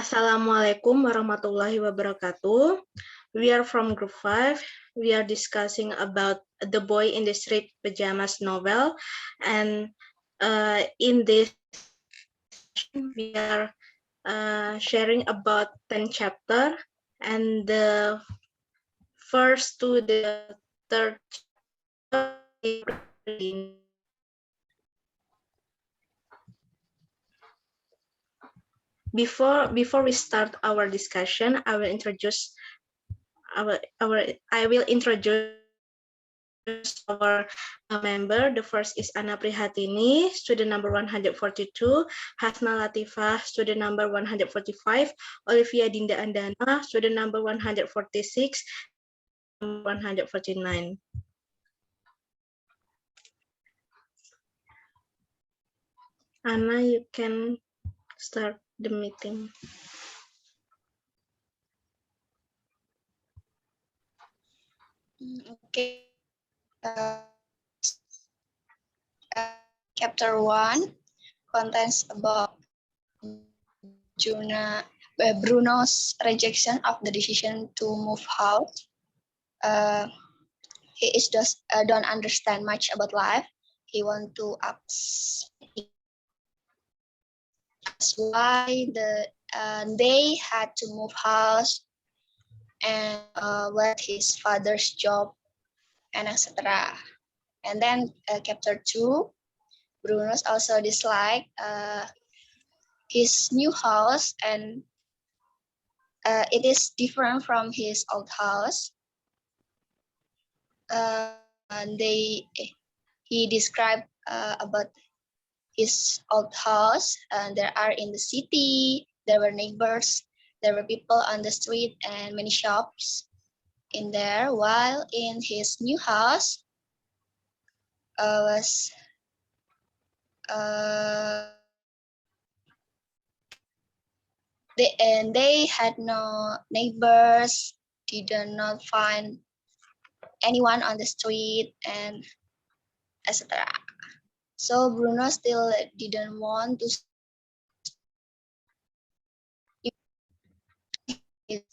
Assalamualaikum warahmatullahi wabarakatuh. We are from Group 5. We are discussing about The Boy in the Street Pajamas novel. And in this we are sharing about 10 chapter. And the first to the third chapter. Before we start our discussion, I will introduce our member. The first is Ana Prihatini, student number 142, Hasna Latifah, student number 145, Olivia Dinda Andana, student number 146, 149. Anna, you can start the meeting. Okay. Chapter 1 contains about Bruno's rejection of the decision to move house. He is just don't understand much about life. He want to ask why they had to move house and what his father's job and etc. And then chapter 2, Bruno's also dislike his new house and it is different from his old house. He described about his old house. There are in the city, there were neighbors, there were people on the street and many shops in there, while in his new house they had no neighbors, did not find anyone on the street and etc. So Bruno still didn't want to.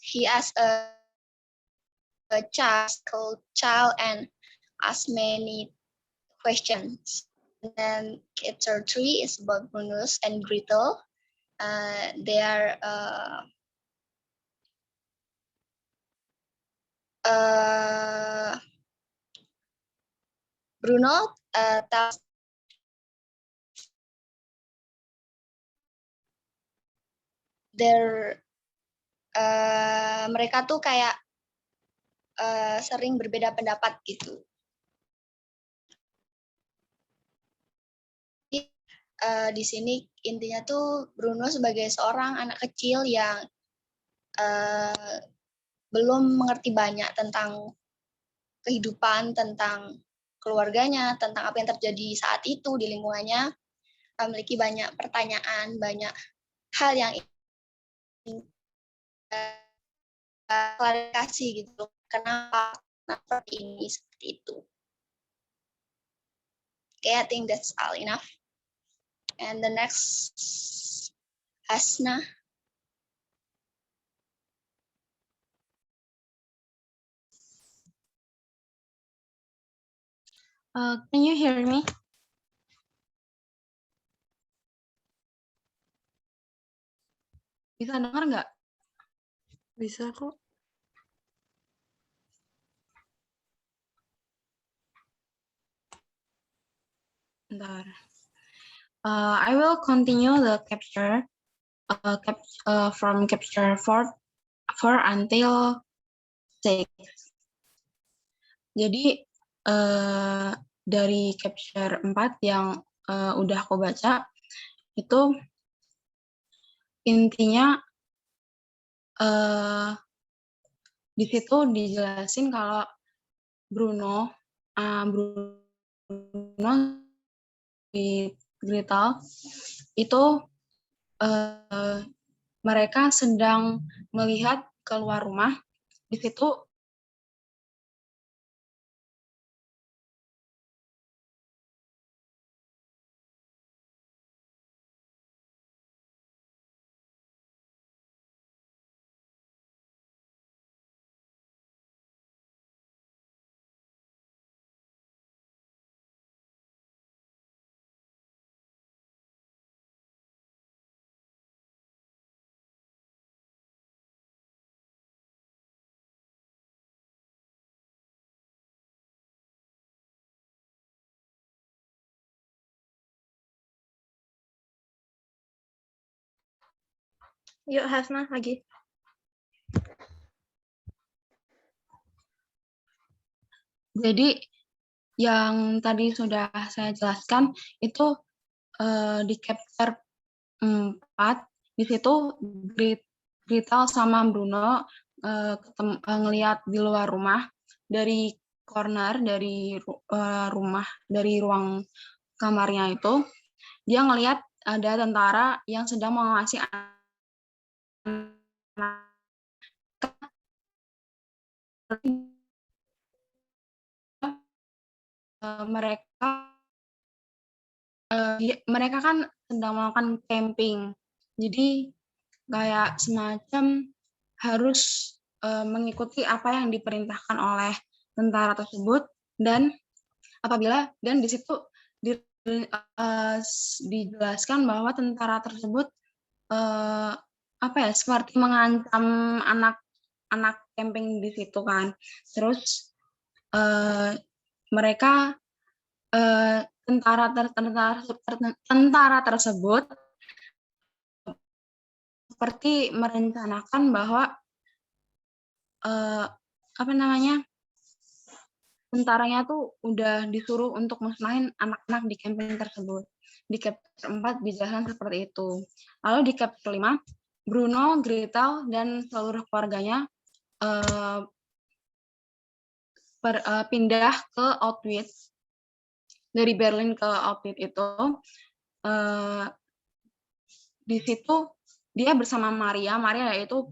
He asked a child and asked many questions. And then chapter 3 is about Bruno's and Gretel. They are Bruno tells mereka tuh kayak sering berbeda pendapat gitu. Di sini intinya tuh Bruno sebagai seorang anak kecil yang belum mengerti banyak tentang kehidupan, tentang keluarganya, tentang apa yang terjadi saat itu di lingkungannya, memiliki banyak pertanyaan, banyak hal yang ingin klarifikasi gitu. Kenapa ini seperti itu? Okay, I think that's all enough. And the next, Hasna. Can you hear me? Bisa dengar nggak? Bisa kok. Bentar. I will continue the capture from capture 4 until 6. Jadi dari capture 4 yang udah aku baca itu intinya di situ dijelasin kalau Bruno di Gretel itu mereka sedang melihat keluar rumah. Di situ Yuk Hasna lagi. Jadi yang tadi sudah saya jelaskan itu di chapter 4, di situ Gretel sama Bruno ngelihat di luar rumah dari corner dari rumah, dari ruang kamarnya itu, dia ngelihat ada tentara yang sedang mengawasi anak. Mereka kan sedang melakukan camping, jadi kayak semacam harus mengikuti apa yang diperintahkan oleh tentara tersebut, dan di situ dijelaskan bahwa tentara tersebut seperti mengancam anak camping di situ kan. Terus mereka tentara tersebut seperti merencanakan bahwa tentaranya tuh udah disuruh untuk musnahin anak-anak di camping tersebut. Di chapter 4 dijelaskan seperti itu. Lalu di chapter 5, Bruno, Gretel, dan seluruh keluarganya pindah ke Auschwitz. Dari Berlin ke Auschwitz itu, di situ dia bersama Maria yaitu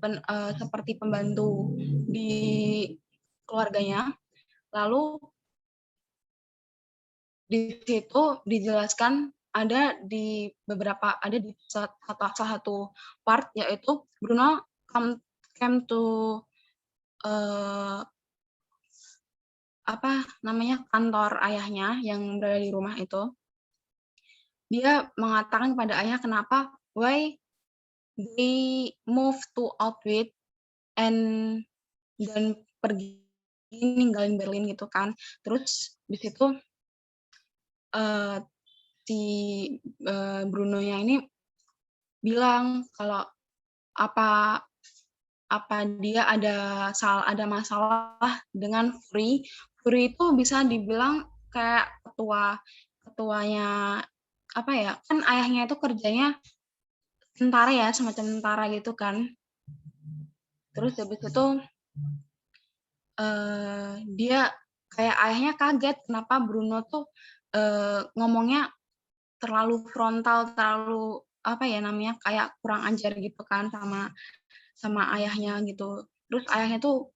seperti pembantu di keluarganya. Lalu di situ dijelaskan ada di salah satu part, yaitu Bruno came to kantor ayahnya yang berada di rumah itu. Dia mengatakan kepada ayah kenapa why they move to Auschwitz dan pergi ninggalin Berlin gitu kan. Terus di situ si Bruno-nya ini bilang kalau apa dia ada masalah dengan Fury. Fury itu bisa dibilang kayak ketuanya kan ayahnya itu kerjanya tentara ya, semacam tentara gitu kan. Terus habis itu dia kayak ayahnya kaget kenapa Bruno tuh ngomongnya terlalu frontal, terlalu kayak kurang ajar gitu kan sama ayahnya gitu. Terus ayahnya tuh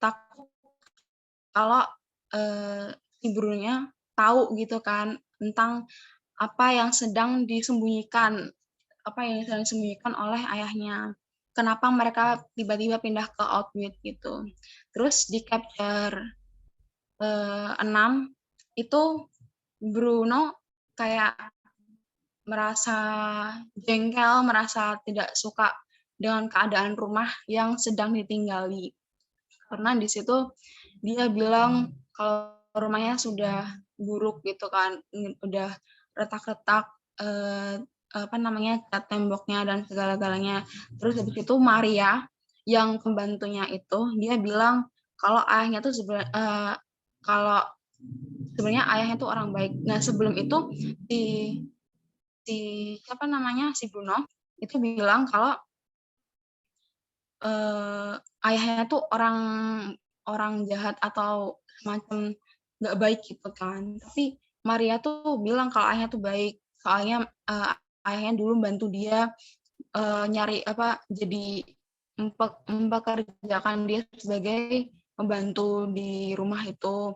takut kalau si Bruno-nya tahu gitu kan tentang apa yang sedang disembunyikan oleh ayahnya. Kenapa mereka tiba-tiba pindah ke Auschwitz gitu. Terus di chapter 6 itu Bruno kayak merasa jengkel, merasa tidak suka dengan keadaan rumah yang sedang ditinggali. Karena di situ dia bilang kalau rumahnya sudah buruk gitu kan, udah retak-retak cat temboknya dan segala-galanya. Terus habis itu Maria yang pembantunya itu dia bilang kalau ayahnya tuh sebenarnya ayahnya tuh orang baik. Nah, sebelum itu si Bruno itu bilang kalau ayahnya tuh orang jahat atau semacam nggak baik gitu kan. Tapi Maria tuh bilang kalau ayahnya tuh baik, soalnya ayahnya dulu bantu dia jadi mempekerjakan dia sebagai pembantu di rumah itu.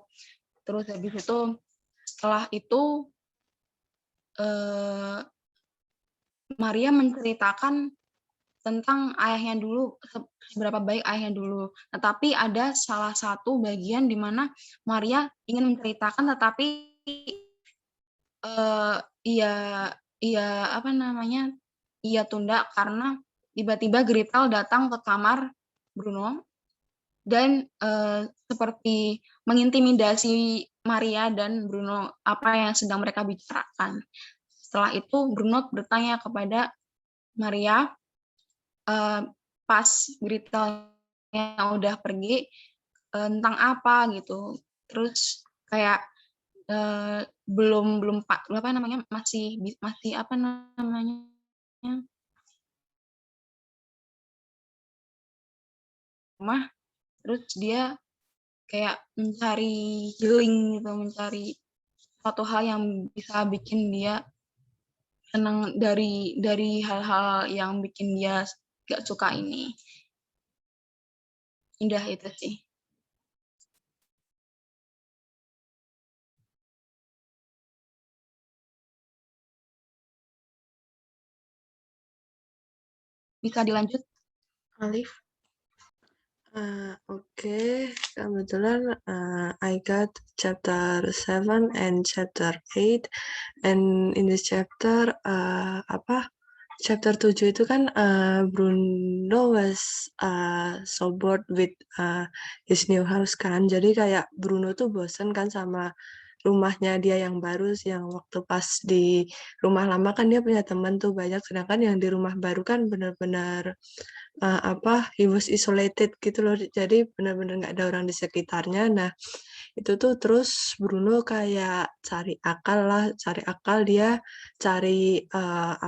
Terus habis itu setelah itu Maria menceritakan tentang ayahnya dulu, seberapa baik ayahnya dulu. Tetapi ada salah satu bagian di mana Maria ingin menceritakan, tetapi ia tunda karena tiba-tiba Gretel datang ke kamar Bruno dan seperti mengintimidasi Maria dan Bruno apa yang sedang mereka bicarakan. Setelah itu Bruno bertanya kepada Maria pas Gretelnya udah pergi, tentang apa gitu. Terus kayak belum apa namanya, masih apa namanya, rumah, terus dia kayak mencari healing gitu, mencari suatu hal yang bisa bikin dia senang dari hal-hal yang bikin dia gak suka ini. Indah itu sih. Bisa dilanjut? Alif. Okay, kebetulan I got chapter 7 and chapter 8, and in this chapter chapter 7 itu kan Bruno was so bored with his new house kan, jadi kayak Bruno tuh bosen kan sama rumahnya dia yang baru, yang waktu pas di rumah lama kan dia punya teman tuh banyak, sedangkan yang di rumah baru kan benar-benar he was isolated gitu loh, jadi benar-benar nggak ada orang di sekitarnya. Nah, itu tuh terus Bruno kayak cari akal dia cari a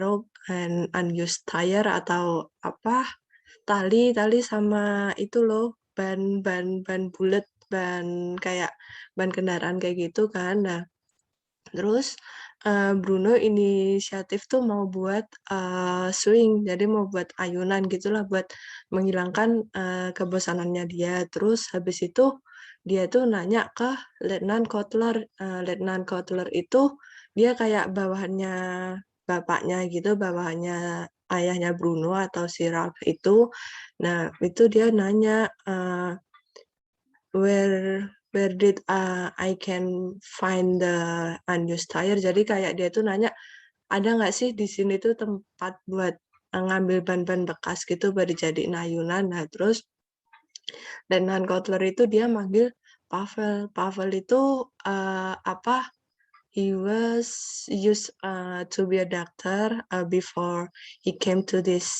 rope and unused tire atau tali sama itu loh, ban bulet, kayak ban kendaraan kayak gitu kan. Nah, terus Bruno inisiatif tuh mau buat swing, jadi mau buat ayunan gitulah buat menghilangkan kebosanannya dia. Terus habis itu dia tuh nanya ke Letnan Kotler. Letnan Kotler itu dia kayak bawahannya bapaknya gitu, bawahannya ayahnya Bruno atau si Ralph itu. Nah, itu dia nanya where did I can find the unused tire. Jadi kayak dia tuh nanya, ada nggak sih di sini tuh tempat buat ngambil ban-ban bekas gitu buat dijadiin ayunan. Nah, terus Letnan Kotler itu dia manggil Pavel. Pavel itu he was used to be a doctor before he came to this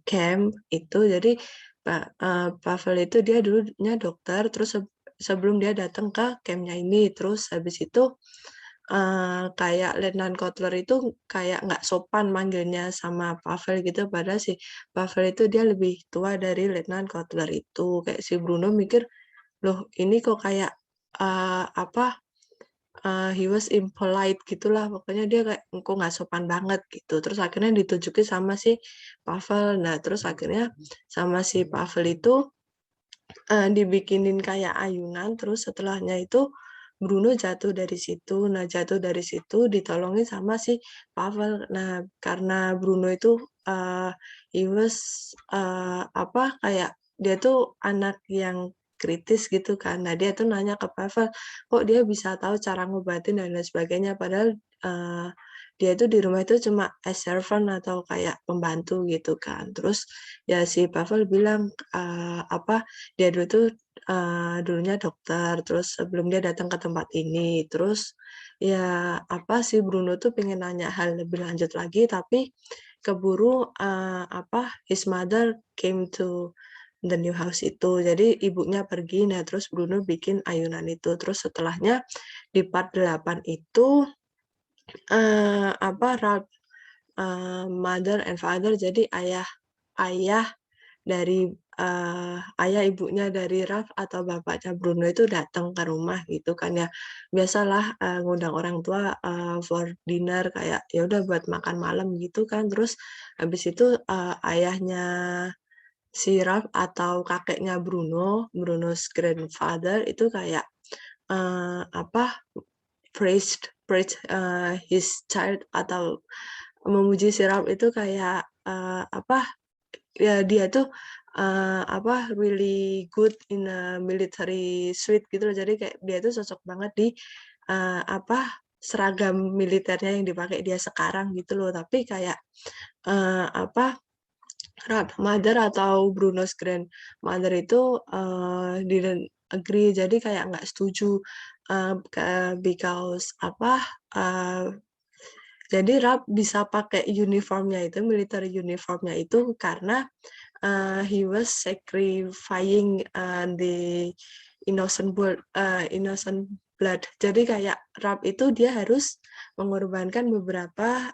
camp itu. Jadi Pavel itu dia dulunya dokter, terus sebelum dia datang ke campnya ini, terus habis itu kayak Letnan Kotler itu kayak nggak sopan manggilnya sama Pavel gitu, padahal si Pavel itu dia lebih tua dari Letnan Kotler itu. Kayak si Bruno mikir, loh ini kok kayak he was impolite gitulah, pokoknya dia kayak kok nggak sopan banget gitu. Terus akhirnya ditunjukin sama si Pavel. Nah, terus akhirnya sama si Pavel itu dibikinin kayak ayunan, terus setelahnya itu Bruno jatuh dari situ. Nah, jatuh dari situ ditolongin sama si Pavel. Nah, karena Bruno itu he was kayak dia tuh anak yang kritis gitu kan. Nah, dia tuh nanya ke Pavel, kok dia bisa tahu cara ngobatin dan lain sebagainya. Padahal dia itu di rumah itu cuma as servant atau kayak pembantu gitu kan. Terus ya si Pavel bilang dia dulu tuh dulunya dokter, terus sebelum dia datang ke tempat ini. Terus ya si Bruno tuh pengen nanya hal lebih lanjut lagi, tapi keburu his mother came to the new house itu. Jadi ibunya pergi, nah terus Bruno bikin ayunan itu. Terus setelahnya di part 8 itu Ralph mother and father, jadi ayah dari ayah ibunya dari Ralph atau bapaknya Bruno itu datang ke rumah gitu kan ya. Biasalah ngundang orang tua for dinner, kayak ya udah buat makan malam gitu kan. Terus habis itu ayahnya si Ralph atau kakeknya Bruno's grandfather itu kayak praise his child atau memuji si Ralph itu kayak ya dia tuh really good in a military suit gitu loh. Jadi kayak dia tuh cocok banget di seragam militernya yang dipakai dia sekarang gitu loh. Tapi kayak Ralph mother atau Bruno's grandmother itu didn't agree, jadi kayak nggak setuju because Jadi Rab bisa pakai uniformnya itu, military uniformnya itu karena he was sacrificing the innocent blood. Jadi kayak Rab itu dia harus mengorbankan beberapa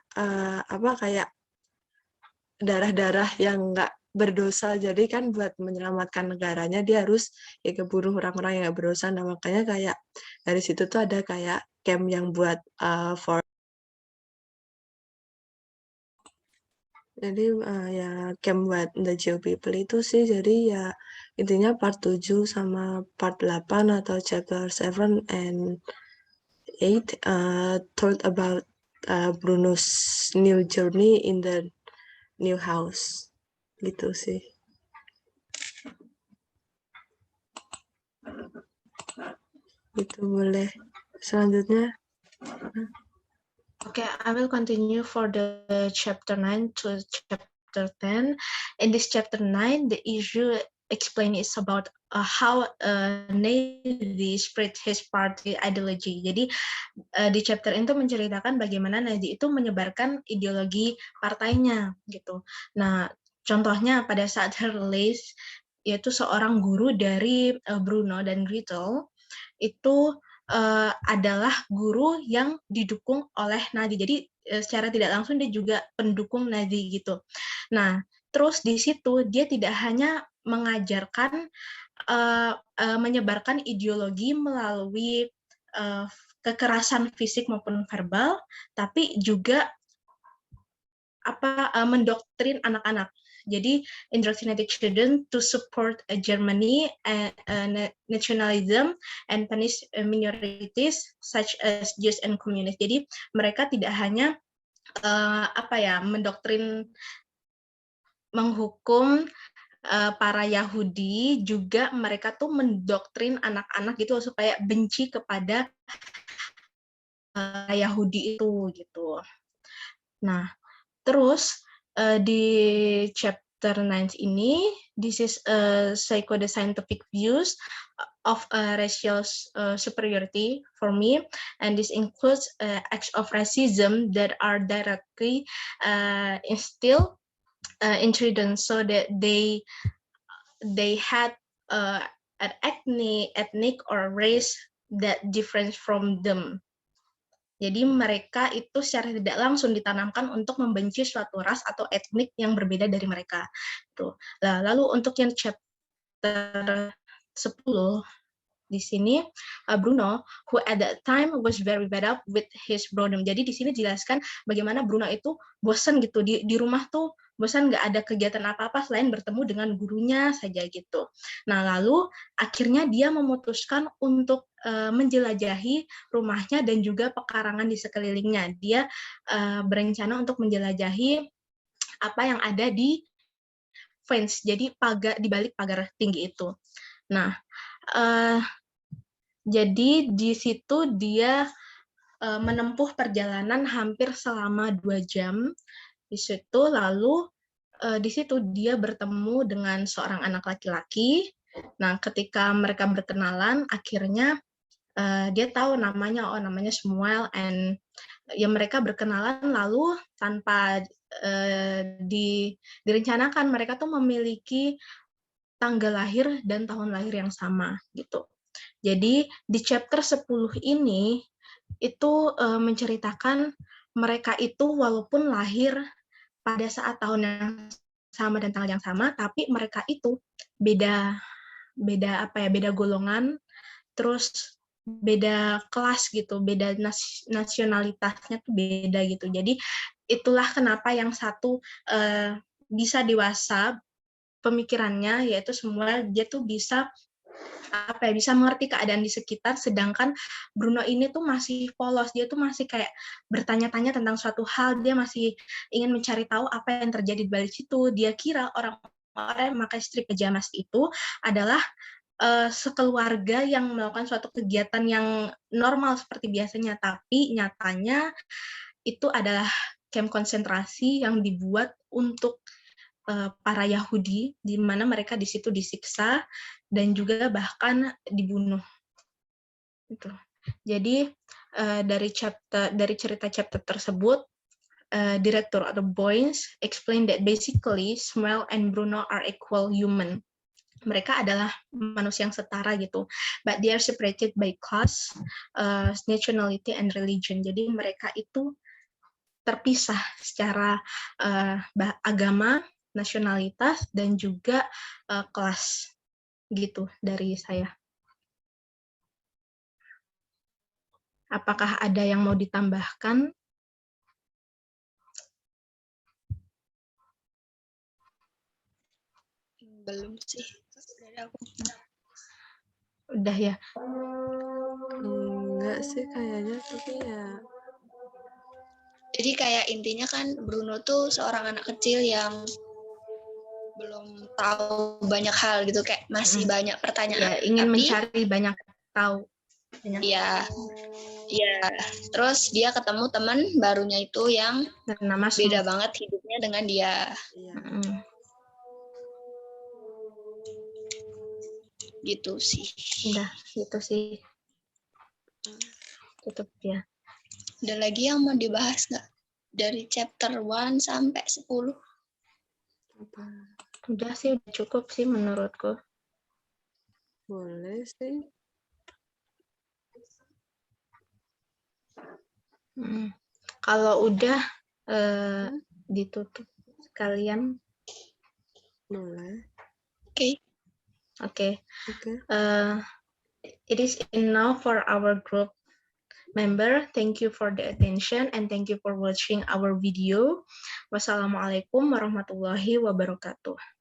kayak darah-darah yang nggak berdosa. Jadi kan buat menyelamatkan negaranya dia harus ya kebunuh orang-orang yang nggak berdosa. Nah makanya kayak dari situ tuh ada kayak camp yang buat for. Jadi ya camp buat the Jew people itu sih. Jadi ya intinya part 7 sama part 8 atau chapter 7 and 8 told about Bruno's new journey in the new house. Gitu sih. Itu boleh. Selanjutnya. Okay, I will continue for the chapter 9 to chapter 10. In this chapter 9, the issue explained is about how Nadi spread his party ideology. Jadi di chapter itu menceritakan bagaimana Nadi itu menyebarkan ideologi partainya gitu. Nah, contohnya pada saat her release, yaitu seorang guru dari Bruno dan Gretel itu adalah guru yang didukung oleh Nadi. Jadi secara tidak langsung dia juga pendukung Nadi gitu. Nah, terus di situ dia tidak hanya mengajarkan menyebarkan ideologi melalui kekerasan fisik maupun verbal, tapi juga mendoktrin anak-anak. Jadi indoctrinated children to support Germany nationalism and punish minorities such as Jews and communists. Jadi mereka tidak hanya mendoktrin menghukum para Yahudi, juga mereka tuh mendoktrin anak-anak gitu supaya benci kepada Yahudi itu gitu. Nah, terus di chapter 9 ini, this is psycho-scientific views of racial superiority for me, and this includes acts of racism that are directly instilled in children, so that they had an ethnic or race that different from them. Jadi mereka itu secara tidak langsung ditanamkan untuk membenci suatu ras atau etnik yang berbeda dari mereka. Tuh. Nah, lalu untuk yang chapter 10 di sini Bruno, who at that time was very fed up with his boredom. Jadi di sini dijelaskan bagaimana Bruno itu bosan gitu di rumah tuh, bosan nggak ada kegiatan apa-apa selain bertemu dengan gurunya saja gitu. Nah lalu akhirnya dia memutuskan untuk menjelajahi rumahnya dan juga pekarangan di sekelilingnya. Dia berencana untuk menjelajahi apa yang ada di fence, jadi di balik pagar tinggi itu. Nah, jadi di situ dia menempuh perjalanan hampir selama 2 jam. Di situ lalu di situ dia bertemu dengan seorang anak laki-laki. Nah, ketika mereka berkenalan, akhirnya dia tahu namanya, namanya Samuel, and ya mereka berkenalan lalu tanpa direncanakan mereka tuh memiliki tanggal lahir dan tahun lahir yang sama gitu. Jadi di chapter 10 ini itu menceritakan mereka itu walaupun lahir pada saat tahun yang sama dan tanggal yang sama, tapi mereka itu beda golongan, terus beda kelas gitu, beda nasionalitasnya tuh beda gitu. Jadi itulah kenapa yang satu bisa dewasa pemikirannya, yaitu semua dia tuh bisa bisa mengerti keadaan di sekitar, sedangkan Bruno ini tuh masih polos, dia tuh masih kayak bertanya-tanya tentang suatu hal, dia masih ingin mencari tahu apa yang terjadi di balik situ. Dia kira orang-orang yang memakai strip pajamas itu adalah sekeluarga yang melakukan suatu kegiatan yang normal seperti biasanya, tapi nyatanya itu adalah camp konsentrasi yang dibuat untuk para Yahudi, di mana mereka di situ disiksa dan juga bahkan dibunuh. Gitu. Jadi dari cerita chapter tersebut director of the boys explained that basically Samuel and Bruno are equal human. Mereka adalah manusia yang setara gitu, but they are separated by class, nationality, and religion. Jadi mereka itu terpisah secara agama, nasionalitas, dan juga kelas gitu dari saya. Apakah ada yang mau ditambahkan? Belum sih dari aku. Udah ya. Enggak sih kayaknya, tapi ya. Jadi kayak intinya kan Bruno tuh seorang anak kecil yang belum tahu banyak hal gitu, kayak masih banyak pertanyaan. Ya, ingin Tapi, mencari banyak tahu. ya, terus dia ketemu teman barunya itu yang Nama beda banget hidupnya dengan dia. Iya. Gitu sih. Udah, itu sih. Tutup ya. Ada lagi yang mau dibahas nggak? Dari chapter 1 sampai 10? Apa? Udah sih, udah cukup sih menurutku. Boleh sih. Kalau udah ditutup sekalian. Boleh. Oke. Oke. Oke. It is enough for our group member. Thank you for the attention and thank you for watching our video. Wassalamualaikum warahmatullahi wabarakatuh.